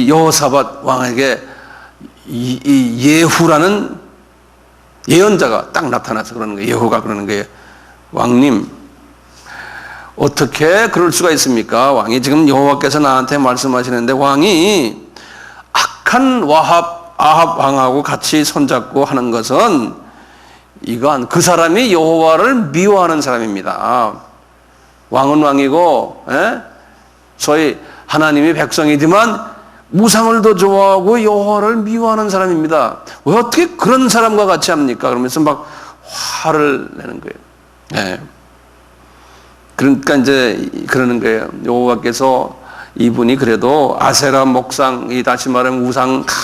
여호사밧 왕에게 이 예후라는 예언자가 딱 나타나서 그러는 거예요. 예후가 그러는 거예요. 왕님, 어떻게 그럴 수가 있습니까? 왕이 지금 여호와께서 나한테 말씀하시는데 왕이 악한 아합 왕하고 같이 손잡고 하는 것은 이건 그 사람이 여호와를 미워하는 사람입니다. 왕은 왕이고, 소위 하나님이 백성이지만 우상을 더 좋아하고 여호와를 미워하는 사람입니다. 왜 어떻게 그런 사람과 같이 합니까? 그러면서 막 화를 내는 거예요. 네. 그러니까 이제 그러는 거예요. 여호와께서 이분이 그래도 아세라 목상, 다시 말하면 우상 다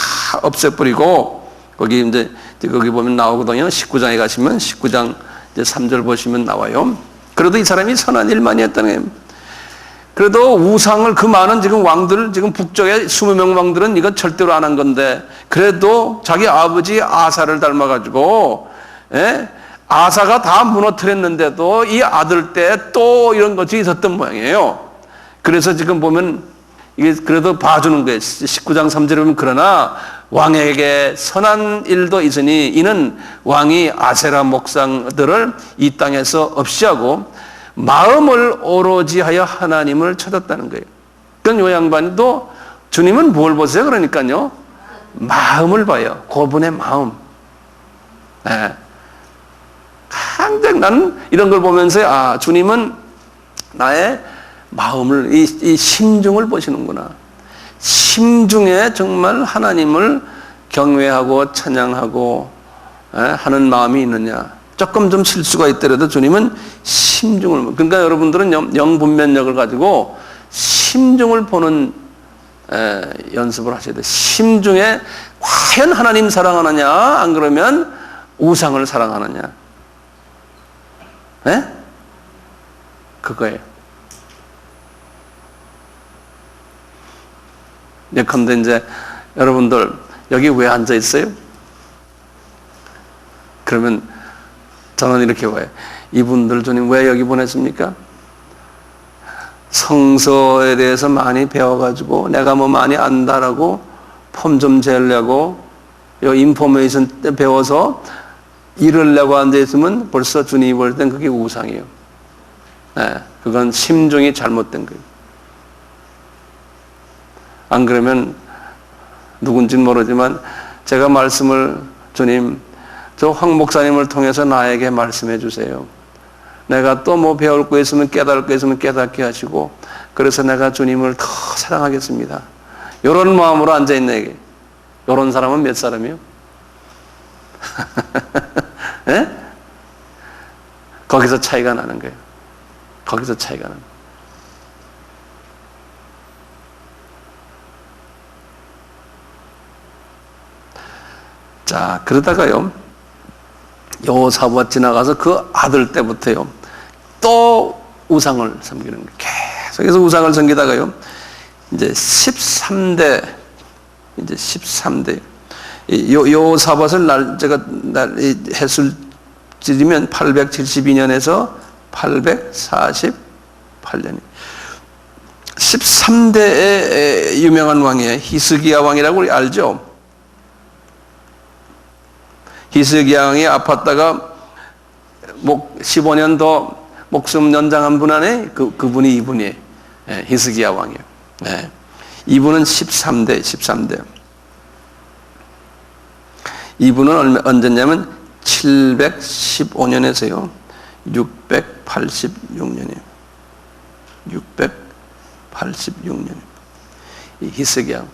없애버리고, 거기 이제 거기 보면 나오거든요. 19장에 가시면 19장 이제 3절 보시면 나와요. 그래도 이 사람이 선한 일만이 했다는 거예요. 그래도 우상을 그 많은 지금 왕들, 지금 북쪽에 20명 왕들은 이건 절대로 안 한 건데, 그래도 자기 아버지 아사를 닮아가지고, 아사가 다 무너뜨렸는데도 이 아들 때 또 이런 것이 있었던 모양이에요. 그래서 지금 보면 이게 그래도 봐주는 거예요. 19장 3절에 보면 그러나 왕에게 선한 일도 있으니 이는 왕이 아세라 목상들을 이 땅에서 없이하고 마음을 오로지 하여 하나님을 찾았다는 거예요. 그러니까 요 양반도 주님은 뭘 보세요? 그러니까요, 마음을 봐요. 그분의 마음. 네. 항상 나는 이런 걸 보면서 주님은 나의 마음을, 이 심중을 보시는구나. 심중에 정말 하나님을 경외하고 찬양하고 하는 마음이 있느냐. 조금 좀 실수가 있더라도 주님은 심중을, 그러니까 여러분들은 영분별력을 가지고 심중을 보는 연습을 하셔야 돼요. 심중에 과연 하나님 사랑하느냐, 안 그러면 우상을 사랑하느냐. 그거예요. 예컨대 이제 여러분들 여기 왜 앉아 있어요? 그러면 저는 이렇게 봐요. 이분들 주님 왜 여기 보냈습니까? 성서에 대해서 많이 배워가지고 내가 뭐 많이 안다라고 폼 좀 재려고 요 인포메이션 배워서 이러려고 앉아있으면 벌써 주님이 볼 땐 그게 우상이에요. 그건 심중이 잘못된 거예요. 안 그러면 누군지는 모르지만 제가 말씀을 주님, 저 황 목사님을 통해서 나에게 말씀해 주세요. 내가 또 뭐 배울 거 있으면 깨달을 거 있으면 깨닫게 하시고, 그래서 내가 주님을 더 사랑하겠습니다. 이런 마음으로 앉아있는 얘기. 이런 사람은 몇 사람이요? 거기서 차이가 나는 거예요. 거기서 차이가 나는 거예요. 자, 그러다가요, 여호사밧 지나가서 그 아들 때부터요, 또 우상을 섬기는 거예요. 계속해서 우상을 섬기다가요, 이제 13대, 여호사밧을 제가 해술 찌르면 872년에서 848년. 13대의 유명한 왕이에요. 히스기야 왕이라고 우리 알죠? 히스기야 왕이 아팠다가 15년 더 목숨 연장한 분 안에 그분이 이분이에요. 히스기야 왕이에요. 이분은 13대. 이분은 언제냐면 715년에서요. 686년이에요. 686년. 이 히스기야.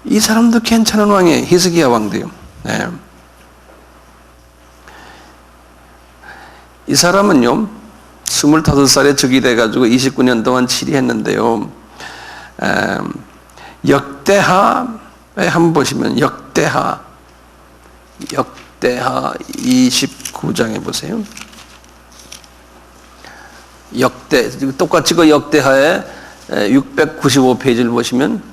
이 사람도 괜찮은 왕이에요. 히스기야 왕도요. 네. 이 사람은요, 25살에 즉위 돼가지고 29년 동안 치리했는데요. 역대하에 한번 보시면, 역대하 29장에 보세요. 똑같이 그 역대하에 695페이지를 보시면,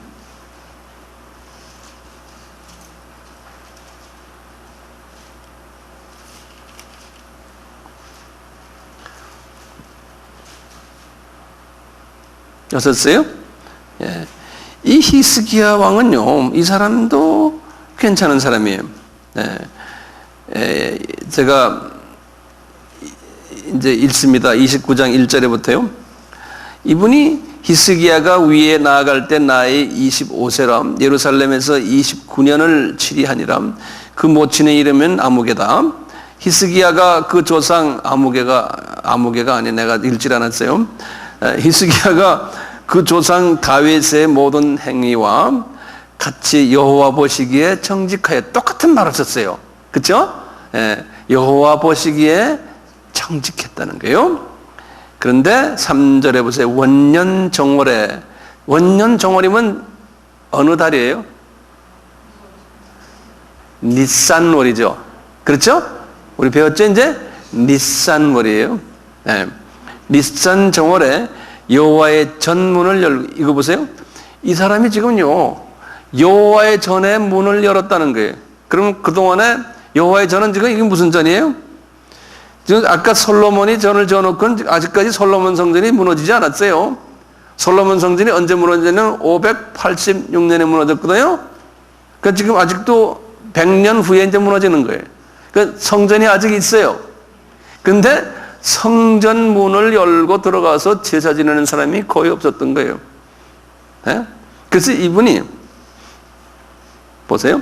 여셨어요? 예. 이 히스기야 왕은요, 이 사람도 괜찮은 사람이에요. 예. 제가 이제 읽습니다. 29장 1절에부터요. 이분이 히스기야가 위에 나아갈 때 나이 25세라 예루살렘에서 29년을 치리하니라. 그 모친의 이름은 아무개다. 히스기야가 그 조상 아무개가 아니 내가 읽질 않았어요. 히스기야가 그 조상 다윗의 모든 행위와 같이 여호와 보시기에 정직하여 똑같은 말을 썼어요. 그렇죠? 여호와 보시기에 정직했다는 거예요. 그런데 3절에 보세요. 원년 정월에, 원년 정월이면 어느 달이에요? 니산월이죠. 그렇죠? 우리 배웠죠 이제? 니산월이에요. 니산 정월에 여호와의 전문을 열고, 이거 보세요. 이 사람이 지금요 여호와의 전의 문을 열었다는 거예요. 그럼 그동안에 여호와의 전은 지금 이게 무슨 전이에요? 지금 아까 솔로몬이 전을 지어놓고 아직까지 솔로몬 성전이 무너지지 않았어요. 솔로몬 성전이 언제 무너졌냐면 586년에 무너졌거든요. 그러니까 지금 아직도 100년 후에 이제 무너지는 거예요. 그러니까 성전이 아직 있어요. 근데 성전 문을 열고 들어가서 제사 지내는 사람이 거의 없었던 거예요. 그래서 이분이 보세요.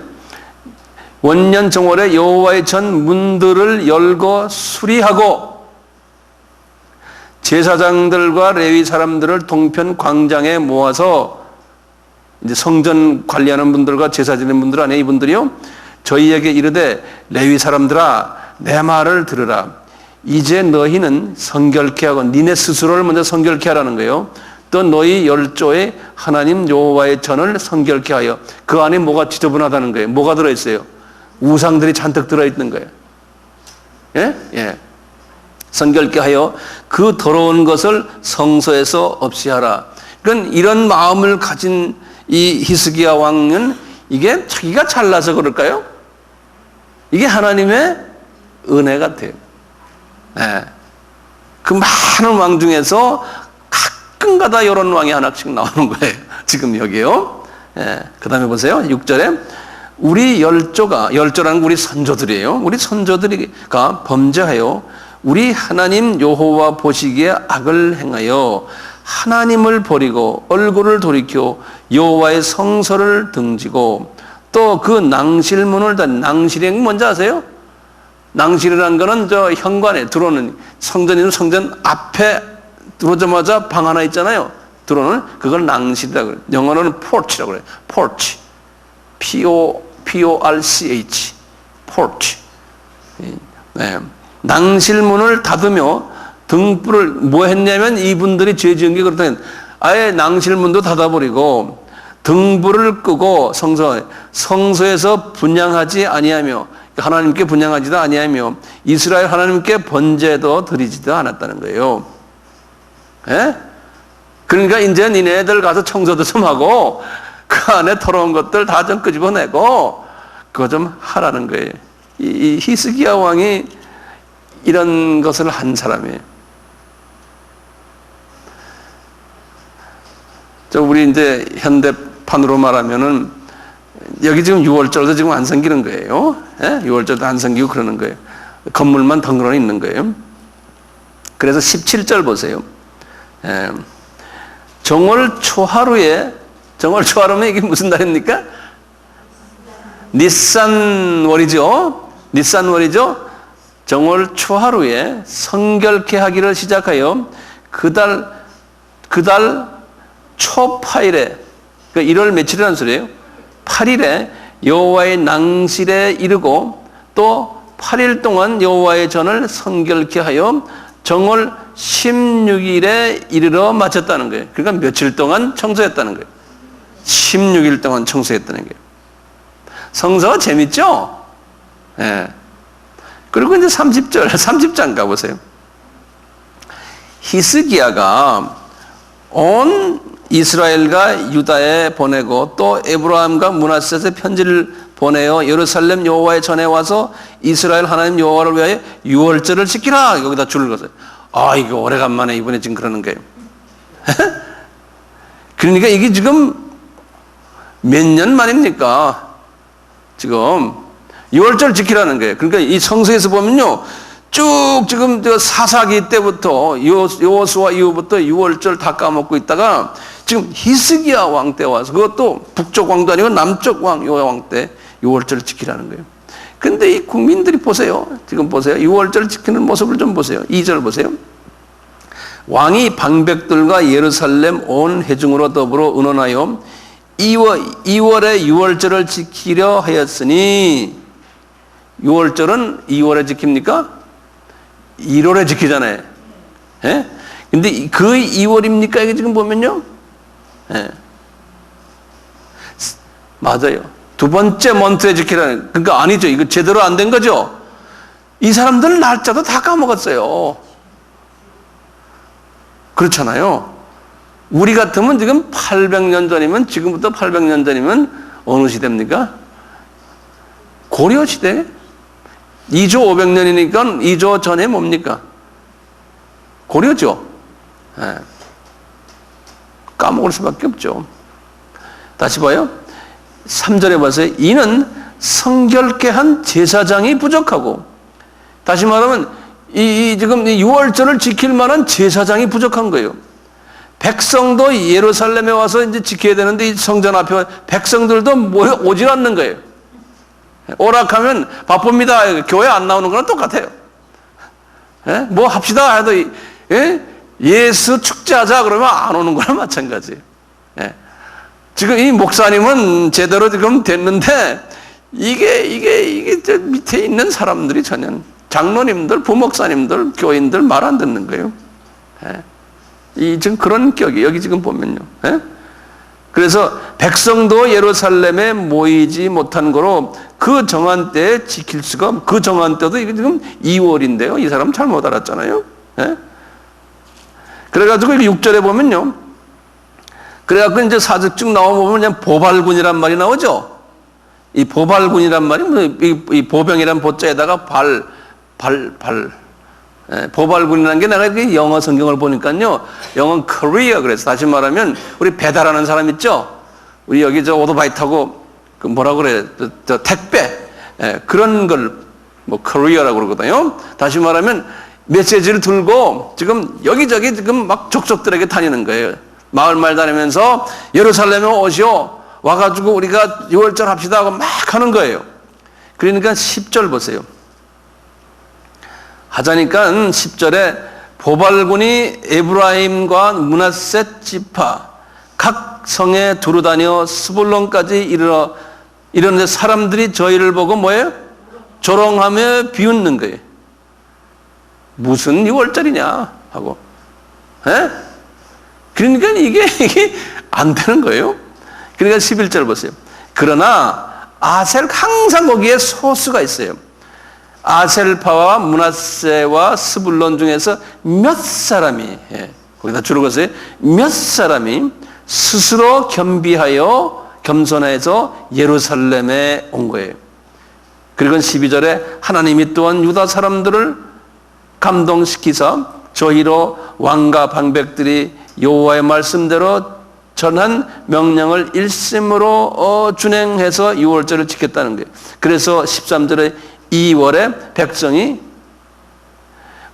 원년 정월에 여호와의 전 문들을 열고 수리하고 제사장들과 레위 사람들을 동편 광장에 모아서 이제 성전 관리하는 분들과 제사 지내는 분들 안에 이분들이요 저희에게 이르되 레위 사람들아 내 말을 들으라. 이제 너희는 성결케 하고 니네 스스로를 먼저 성결케 하라는 거예요. 또 너희 열조의 하나님 여호와의 전을 성결케 하여. 그 안에 뭐가 지저분하다는 거예요. 뭐가 들어있어요? 우상들이 잔뜩 들어있는 거예요. 예? 성결케 하여 그 더러운 것을 성소에서 없이 하라. 그러니까 이런 마음을 가진 이 히스기야 왕은 이게 자기가 잘나서 그럴까요? 이게 하나님의 은혜 같아요. 그 많은 왕 중에서 가끔가다 이런 왕이 하나씩 나오는 거예요. 지금 여기요. 그 다음에 보세요. 6절에 우리 열조라는 우리 선조들이에요. 우리 선조들이가 범죄하여 우리 하나님 여호와 보시기에 악을 행하여 하나님을 버리고 얼굴을 돌이켜 여호와의 성소를 등지고 또 그 낭실문을 닫는, 낭실이 뭔지 아세요? 낭실이라는 거는 저 현관에 들어오는 성전이면 성전 앞에 들어오자마자 방 하나 있잖아요. 들어오는 그걸 낭실이라고 그래요. 영어로는 porch라고 그래요. porch, P-O-R-C-H, porch. 낭실문을 닫으며 등불을 뭐 했냐면 이분들이 죄 지은 게 그렇다면 아예 낭실문도 닫아버리고 등불을 끄고 성소에서 분향하지 아니하며 하나님께 분향하지도 아니하며 이스라엘 하나님께 번제도 드리지도 않았다는 거예요. 그러니까 이제 니네들 가서 청소도 좀 하고 그 안에 더러운 것들 다 좀 끄집어내고 그거 좀 하라는 거예요. 이 히스기야 왕이 이런 것을 한 사람이에요. 우리 이제 현대판으로 말하면은 여기 지금 6월절도 지금 안 생기는 거예요. 6월절도 안 생기고 그러는 거예요. 건물만 덩그러니 있는 거예요. 그래서 17절 보세요. 정월 초하루에, 정월 초하루면 이게 무슨 날입니까? 니산월이죠. 니산월이죠. 정월 초하루에 성결케 하기를 시작하여 그달 초8일에, 그러니까 1월 며칠이라는 소리예요. 8일에 여호와의 낭실에 이르고 또 8일 동안 여호와의 전을 성결케 하여 정월 16일에 이르러 마쳤다는 거예요. 그러니까 며칠 동안 청소했다는 거예요. 16일 동안 청소했다는 거예요. 성서가 재밌죠? 예. 그리고 이제 30장 가보세요. 히스기야가 온 이스라엘과 유다에 보내고 또 에브라임과 므낫셋에 편지를 보내어 예루살렘 여호와의 전에 와서 이스라엘 하나님 여호와를 위하여 유월절을 지키라. 여기다 줄을 그었어요. 아, 이거 오래간만에 이번에 지금 그러는 거예요. 그러니까 이게 지금 몇 년 만입니까? 지금 유월절 지키라는 거예요. 그러니까 이 성서에서 보면요, 쭉 지금 사사기 때부터 여호수아 이후부터 유월절 다 까먹고 있다가 지금 히스기야 왕 때 와서, 그것도 북쪽 왕도 아니고 남쪽 왕 때 유월절을 지키라는 거예요. 근데 이 국민들이 보세요. 지금 보세요. 유월절 지키는 모습을 좀 보세요. 2절 보세요. 왕이 방백들과 예루살렘 온 회중으로 더불어 의논하여 2월에 유월절을 지키려 하였으니, 유월절은 2월에 지킵니까? 1월에 지키잖아요. 예? 근데 그 2월입니까? 이게 지금 보면요. 예. 맞아요. 두 번째 먼트에 지키라는, 그러니까 아니죠. 이거 제대로 안 된 거죠. 이 사람들 날짜도 다 까먹었어요. 그렇잖아요. 우리 같으면 지금 800년 전이면, 지금부터 800년 전이면 어느 시대입니까? 고려 시대? 2조 500년이니까 2조 전에 뭡니까? 고려죠. 예. 까먹을 수밖에 없죠. 다시 봐요. 3절에 보세요. 이는 성결케 한 제사장이 부족하고, 다시 말하면 지금 6월절을 지킬 만한 제사장이 부족한 거예요. 백성도 예루살렘에 와서 이제 지켜야 되는데 이 성전 앞에 백성들도 오질 않는 거예요. 오락하면 바쁩니다. 교회 안 나오는 거랑 똑같아요. 예? 뭐 합시다 해도, 예? 예수 축제하자 그러면 안 오는 거랑 마찬가지예요. 예. 지금 이 목사님은 제대로 지금 됐는데, 이게 저 밑에 있는 사람들이 전혀, 장로님들, 부목사님들, 교인들 말 안 듣는 거예요. 예. 지금 그런 격이 여기 지금 보면요. 예? 그래서 백성도 예루살렘에 모이지 못한 거로 그 정한 때에 지킬 수가, 그 정한 때도 이게 지금 2월인데요. 이 사람 잘못 알았잖아요. 예? 그래가지고 6절에 보면요. 그래갖고 이제 사적 쭉 나오면 그냥 보발군이란 말이 나오죠. 이 보발군이란 말이 이 보병이란 보자에다가 보발군이라는 게 내가 영어 성경을 보니까요. 영어는 courier 그래서 다시 말하면 우리 배달하는 사람 있죠. 우리 여기 저 오토바이 타고 그 뭐라 그래? 저 택배. 그런 걸 뭐 courier라고 그러거든요. 다시 말하면 메시지를 들고 지금 여기저기 지금 막 족속들에게 다니는 거예요. 마을마을 다니면서 예루살렘에 오시오. 와가지고 우리가 유월절 합시다 하고 막 하는 거예요. 그러니까 10절 보세요. 하자니까 10절에 보발군이 에브라임과 므낫셋 지파 각 성에 두루 다녀 스불론까지 이르는데 사람들이 저희를 보고 뭐예요? 조롱하며 비웃는 거예요. 무슨 유월절이냐 하고. 에? 그러니까 이게 안 되는 거예요. 그러니까 11절 보세요. 그러나 항상 거기에 소수가 있어요. 아셀파와 므낫세와 스불론 중에서 몇 사람이, 거기다 줄을 그었어요. 몇 사람이 스스로 겸손해서 예루살렘에 온 거예요. 그리고 12절에 하나님이 또한 유다 사람들을 감동시키사 저희로 왕과 방백들이 여호와의 말씀대로 전한 명령을 일심으로 준행해서 6월절을 지켰다는 거예요. 그래서 13절에 2월에 백성이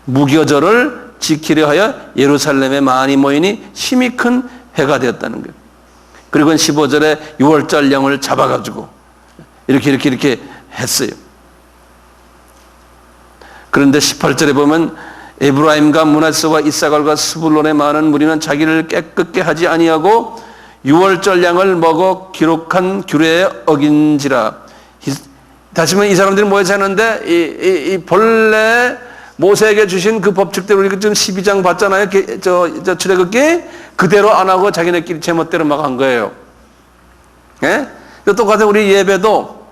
무교절을 지키려 하여 예루살렘에 많이 모이니 힘이 큰 해가 되었다는 거예요. 그리고 15절에 6월절 영을 잡아가지고 이렇게 했어요. 그런데 18절에 보면 에브라임과 므낫세와 이사갈과 스불론의 많은 무리는 자기를 깨끗게 하지 아니하고 유월절 양을 먹어 기록한 규례에 어긴지라. 다시 말하면 이 사람들이 뭐에 사는데 이 본래 모세에게 주신 그 법칙대로 우리 지금 12장 봤잖아요. 저 출애굽기 그대로 안 하고 자기네끼리 제멋대로 막 한 거예요. 예? 똑같은 우리 예배도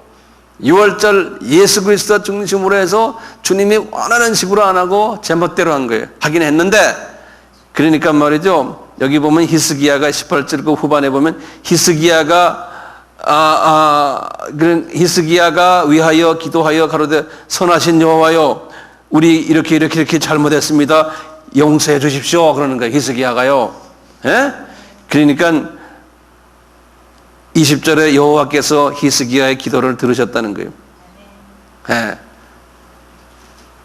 6월절 예수 그리스도 중심으로 해서 주님이 원하는 식으로 안 하고 제멋대로 한 거예요. 하긴 했는데 그러니까 말이죠. 여기 보면 히스기야가 18절 그 후반에 보면 히스기야가 위하여 기도하여 가로되 선하신 여호와여 우리 이렇게 잘못했습니다. 용서해 주십시오. 그러는 거예요. 히스기야가요. 예? 그러니까 20절에 여호와께서 히스기야의 기도를 들으셨다는 거예요. 예.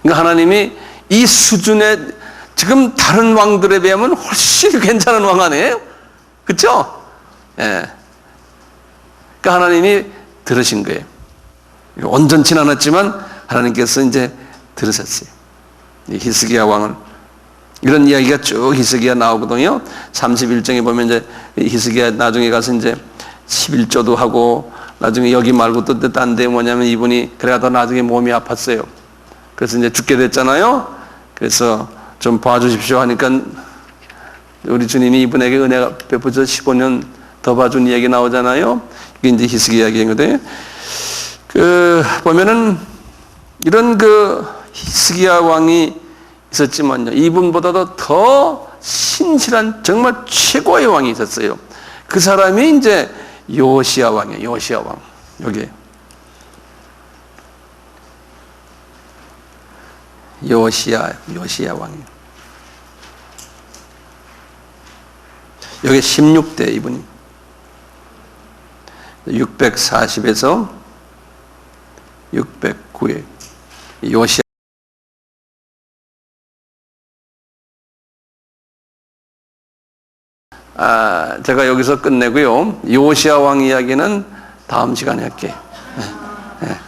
그러니까 하나님이 이 수준의 지금 다른 왕들에 비하면 훨씬 괜찮은 왕 아니에요? 그렇죠? 예. 그러니까 하나님이 들으신 거예요. 온전치는 않았지만 하나님께서 이제 들으셨어요. 이 히스기야 왕은 이런 이야기가 쭉 히스기야 나오거든요. 31장에 보면 이제 히스기야 나중에 가서 이제 11조도 하고 나중에 여기 말고 또 딴 데 뭐냐면 이분이 그래가 나중에 몸이 아팠어요. 그래서 이제 죽게 됐잖아요. 그래서 좀 봐주십시오 하니까 우리 주님이 이분에게 은혜가 베푸셔서 15년 더 봐준 이야기 나오잖아요. 이게 이제 히스기야 이야기거든요. 보면은 이런 히스기야 왕이 있었지만요. 이분보다도 더 신실한 정말 최고의 왕이 있었어요. 그 사람이 이제 요시야 왕이에요. 요시야 왕. 여기. 요시야 왕이에요. 여기 16대 이분이. 640에서 609에 요시야. 제가 여기서 끝내고요. 요시야 왕 이야기는 다음 시간에 할게요. 네.